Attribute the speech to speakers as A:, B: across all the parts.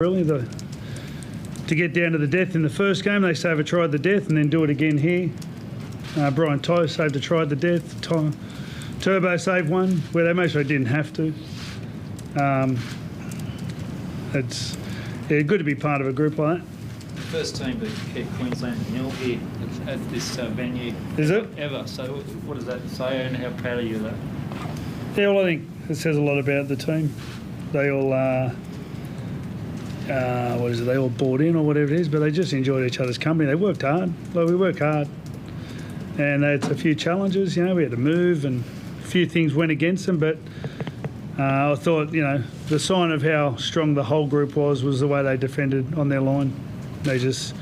A: Really, to get down to the death in the first game, they saved a try at the death and then do it again here. Brian Tyler saved a try at the death. Turbo saved one where they most didn't have to. It's good to be part of a group like that.
B: The first team to keep Queensland nil here at this venue.
A: Is it?
B: Ever. So what does that say and how proud are you of that?
A: Yeah, well, I think it says a lot about the team. They all, they all bought in or whatever it is, but they just enjoyed each other's company. They worked hard. Like, we work hard. And they had a few challenges, we had to move and a few things went against them, but I thought, the sign of how strong the whole group was the way they defended on their line. They just,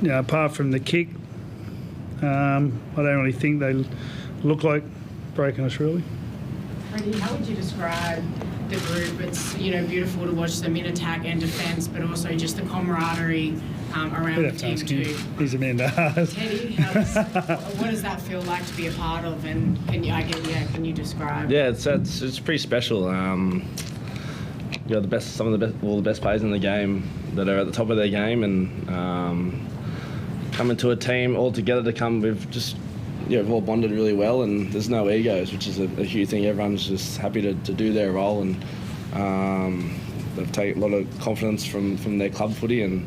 A: apart from the kick, I don't really think they look like breaking us, really.
C: Freddie, how would you describe the group? It's beautiful to watch them in attack and defence, but also just the camaraderie around the team too.
A: He's a man to ask.
C: Teddy, what does that feel like to be a part of? And can you describe?
D: Yeah, it's pretty special. All the best players in the game that are at the top of their game, and coming to a team all together to come. We've all bonded really well, and there's no egos, which is a huge thing. Everyone's just happy to do their role, and they've taken a lot of confidence from their club footy, and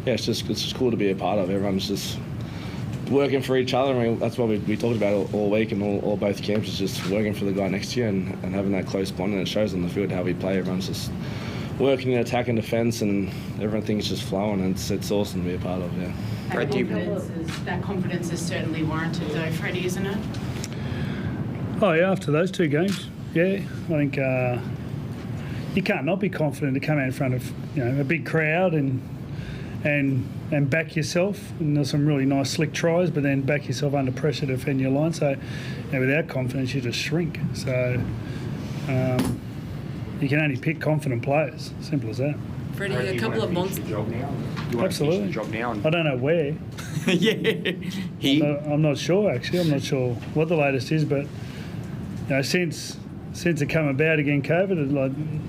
D: it's just cool to be a part of. Everyone's just working for each other. I mean, that's what we talked about all week and all both camps, is just working for the guy next to you and having that close bond, and it shows on the field how we play. Everyone's just working in attack and defence, and everything's just flowing, and it's awesome to be a part of, yeah.
C: That confidence is certainly warranted though, Freddie, isn't it?
A: Oh yeah, after those two games, yeah. I think you can't not be confident to come out in front of a big crowd and back yourself. And there's some really nice slick tries, but then back yourself under pressure to defend your line. So without confidence, you just shrink. So you can only pick confident players. Simple as that.
E: Freddie, a couple of months.
A: Absolutely. I don't know where. I'm not sure, actually. I'm not sure what the latest is, but since it come about again, COVID,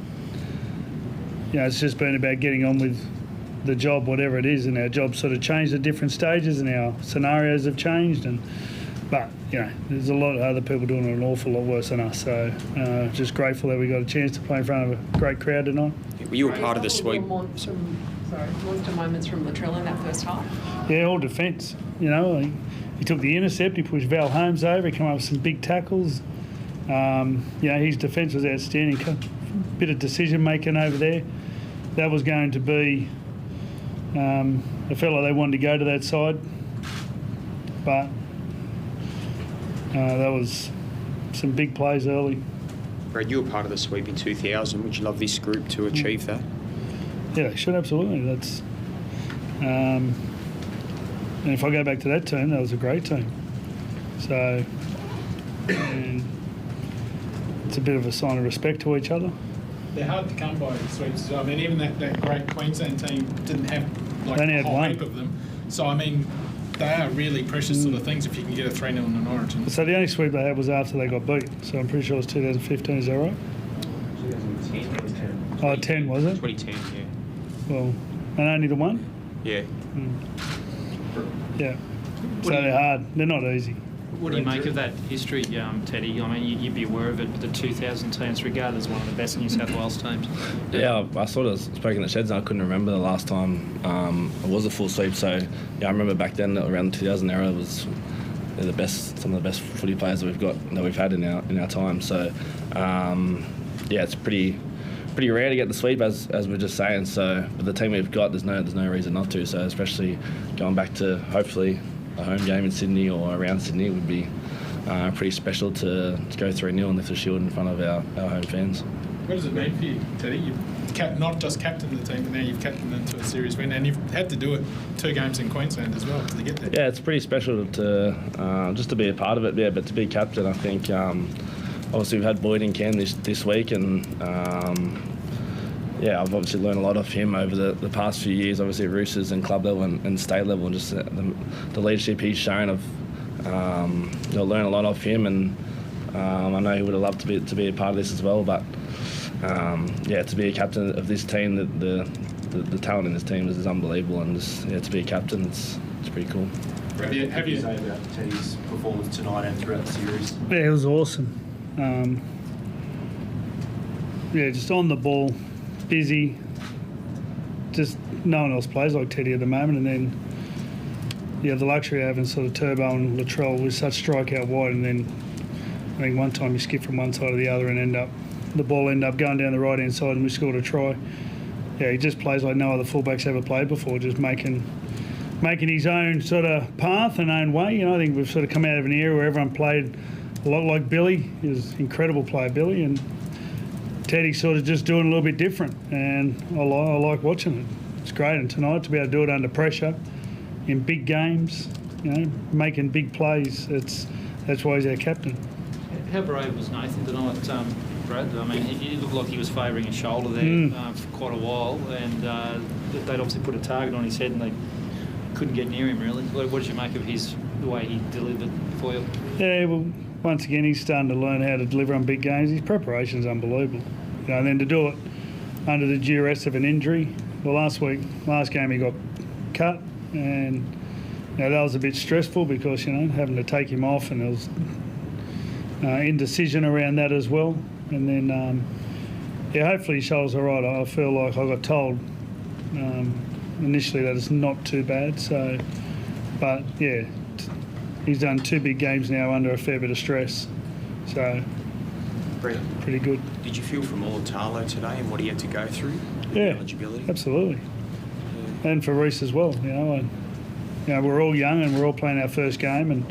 A: it's just been about getting on with the job, whatever it is, and our job's sort of changed at different stages, and our scenarios have changed, but there's a lot of other people doing it an awful lot worse than us. So just grateful that we got a chance to play in front of a great crowd tonight.
E: Were you a part of the sweep? Monster moments from Latrell in that first half?
A: Yeah, all defence. He took the intercept, he pushed Val Holmes over, he came up with some big tackles. His defence was outstanding. Bit of decision making over there. That was going to be a fella they wanted to go to that side, but that was some big plays early.
F: Brad, you were part of the sweep in 2000. Would you love this group to achieve that?
A: Yeah, they should, absolutely. That's and if I go back to that team, that was a great team. So it's a bit of a sign of respect to each other.
G: They're hard to come by, sweeps. I mean, even that great Queensland team didn't have
A: a
G: whole
A: one
G: heap of them. So, I mean, they are really precious sort of things if you can get a 3-0 in an Origin.
A: So the only sweep they had was after they got beat. So I'm pretty sure it was 2015, is that right?
F: 2010.
A: Oh, 10 was it?
F: 2010, yeah.
A: Well, and only the one?
F: Yeah.
A: Yeah. So they're hard. They're not easy.
B: What do you make of that history, Teddy? I mean, you'd be aware of it, but the 2000 team's regarded as one of the best New South Wales teams.
D: Yeah, I sort of spoke in the sheds, and I couldn't remember the last time it was a full sweep. So I remember back then around the 2000 era was some of the best footy players that we've had in our time. So it's pretty rare to get the sweep, as we're just saying. So, but the team we've got, there's no reason not to. So, especially going back to hopefully a home game in Sydney or around Sydney would be pretty special to go 3-0 and lift the shield in front of our home fans.
G: What does it mean for you, Teddy? You've not just captained the team, but now you've captained them to a series win, and you've had to do it 2 games in Queensland as well to get there. Yeah,
D: it's pretty special to just to be a part of it. Yeah, but to be captain, I think obviously we've had Boyd and Ken this week, and I've obviously learned a lot of him over the past few years, obviously at Roosters and club level and state level, and just the leadership he's shown. I've learned a lot of him, and I know he would have loved to be a part of this as well. But to be a captain of this team, the talent in this team is unbelievable, and just, to be a captain, it's pretty cool.
H: Have you say about Teddy's performance tonight and throughout the series?
A: Yeah, it was awesome. Just on the ball, busy. Just no one else plays like Teddy at the moment, and then you have the luxury of having sort of Turbo and Latrell with such strike out wide, and then I think one time you skip from one side to the other and the ball end up going down the right hand side and we scored a try. Yeah, he just plays like no other fullback's ever played before, just making his own sort of path and own way. You know, I think we've sort of come out of an era where everyone played a lot like Billy. He was an incredible player, Billy, and Teddy's sort of just doing a little bit different, and I like watching it. It's great, and tonight to be able to do it under pressure in big games, you know, making big plays, that's why he's our captain.
B: How brave was Nathan tonight, Brad? I mean, he looked like he was favouring his shoulder there for quite a while, and they'd obviously put a target on his head and they couldn't get near him, really. What did you make of the way he delivered for you? Yeah,
A: well, once again, he's starting to learn how to deliver on big games. His preparation's unbelievable. You know, and then to do it under the duress of an injury. Well, last game he got cut, and you know, that was a bit stressful because, you know, having to take him off, and there was indecision around that as well. And then, hopefully his shoulder's all right. I feel like I got told initially that it's not too bad. So, but yeah, he's done 2 big games now under a fair bit of stress. So, pretty good.
F: Did you feel for Mulatalo today and what he had to go through?
A: Yeah,
F: eligibility?
A: Absolutely. Yeah. And for Reece as well. You know, we're all young and we're all playing our first game, and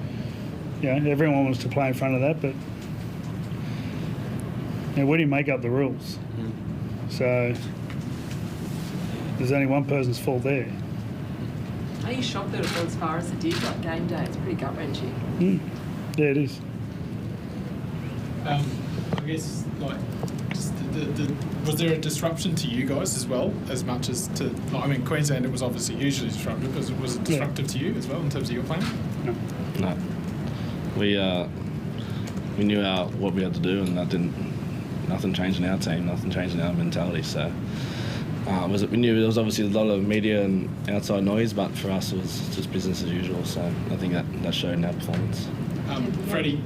A: you know, everyone wants to play in front of that, but you know, we didn't make up the rules. So there's only one person's fault there.
E: Are you shocked that it got as far as it did, like game day? It's pretty gut-wrenching.
A: Yeah, it is.
G: I guess, like, just was there a disruption to you guys as well, as much as to? I mean, Queensland, it was obviously hugely disruptive. Was it disruptive to you as well in terms of your playing?
D: No. We knew what we had to do, and nothing changed in our team, nothing changed in our mentality. So we knew there was obviously a lot of media and outside noise, but for us it was just business as usual. So I think that showed in our performance.
G: Freddie,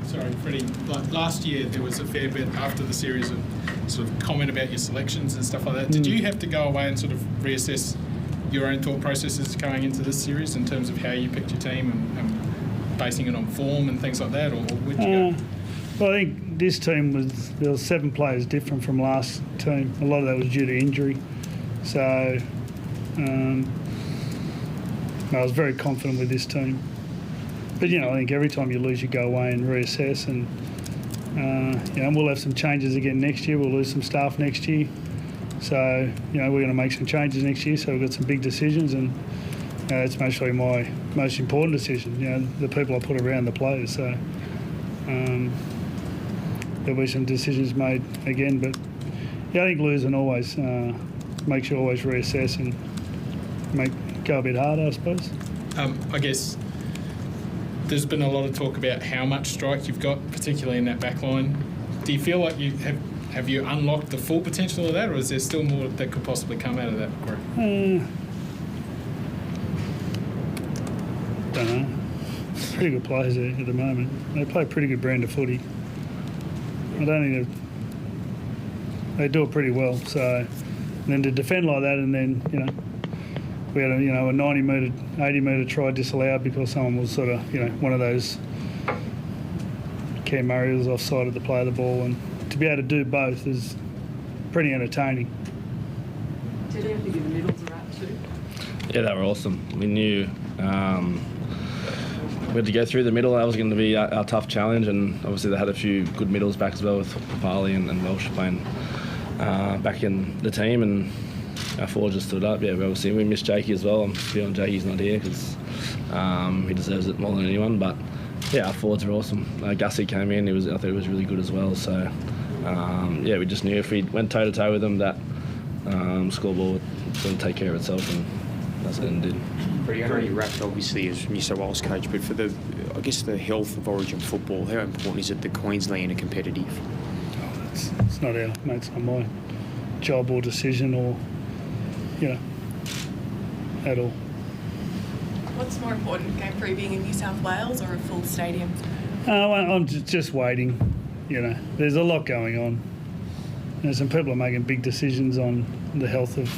G: like last year there was a fair bit after the series of sort of comment about your selections and stuff like that. Did you have to go away and sort of reassess your own thought processes going into this series in terms of how you picked your team and basing it on form and things like that, or where'd you go?
A: Well, I think this team there was 7 players different from last team. A lot of that was due to injury. So I was very confident with this team. But, you know, I think every time you lose, you go away and reassess. And, you know, we'll have some changes again next year. We'll lose some staff next year. So, you know, we're going to make some changes next year. So we've got some big decisions, and that's mostly my most important decision, you know, the people I put around the players. So there'll be some decisions made again. But, yeah, I think losing always makes you always reassess and go a bit harder, I suppose.
G: I guess there's been a lot of talk about how much strike you've got, particularly in that back line. Do you feel like you have you unlocked the full potential of that, or is there still more that could possibly come out of that group?
A: Don't know. Pretty good players there at the moment. They play a pretty good brand of footy. I don't think they do it pretty well. So, and then to defend like that, and then, you know, we had a 90-metre, 80-metre try disallowed because someone was sort of, you know, one of those Cam Murray was offside of the play of the ball, and to be able to do both is pretty entertaining.
E: Did you have to give the middles a rap too?
D: Yeah, they were awesome. We knew we had to go through the middle. That was going to be our tough challenge, and obviously they had a few good middles back as well with Papali and Welsh playing back in the team, and our forwards just stood up. Yeah, obviously we missed Jakey as well. I'm feeling Jakey's not here because he deserves it more than anyone. But yeah, our forwards are awesome. Gussie came in. I thought he was really good as well. So yeah, we just knew if we went toe to toe with them, that scoreboard was going to take care of itself, and that's what it did.
F: I know you wrapped obviously as New South Wales coach, but for the health of Origin football, how important is it that Queensland are competitive?
A: It's not our, mate, it's not mine. job or decision or, at all.
I: What's more important, game 3 being in New South Wales or a full stadium?
A: I'm just waiting. There's a lot going on. Some people are making big decisions on the health of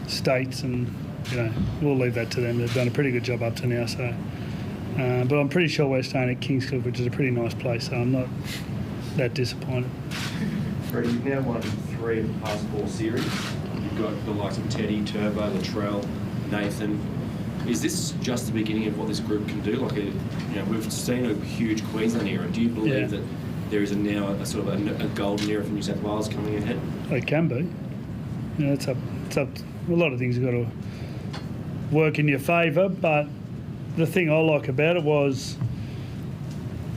A: states, and we'll leave that to them. They've done a pretty good job up to now. So, but I'm pretty sure we're staying at Kingscliff, which is a pretty nice place. So I'm not that disappointed.
H: Freddie, you've now won 3 of the past 4 series. You've got the likes of Teddy, Turbo, Latrell, Nathan. Is this just the beginning of what this group can do? We've seen a huge Queensland era. Do you believe that there is now a sort of a golden era for New South Wales coming ahead?
A: It can be. It's up. A lot of things have got to work in your favour, but the thing I like about it was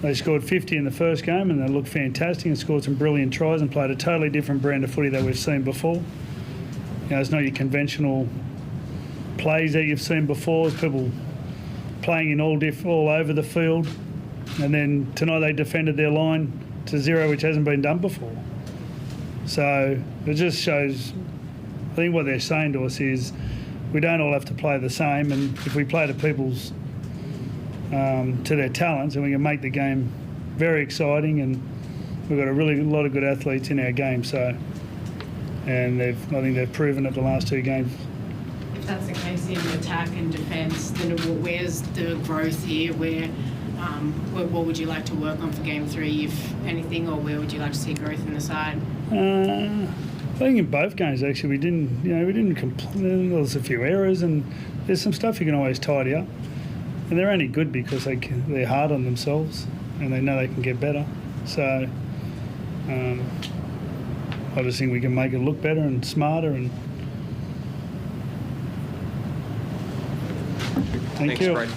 A: they scored 50 in the first game and they looked fantastic and scored some brilliant tries and played a totally different brand of footy that we've seen before. It's not your conventional plays that you've seen before. It's people playing in all over the field, and then tonight they defended their line to 0, which hasn't been done before. So it just shows, I think what they're saying to us is we don't all have to play the same, and if we play to people's to their talents, and we can make the game very exciting, and we've got a lot of good athletes in our game. So, and I think they've proven it the last 2 games.
C: If that's the case in attack and defence, then where's the growth here? What would you like to work on for game 3, if anything, or where would you like to see growth in the side?
A: I think in both games actually we didn't complain. There was a few errors, and there's some stuff you can always tidy up. And they're only good because they're hard on themselves and they know they can get better. So I just think we can make it look better and smarter. And thank you.
F: Brad.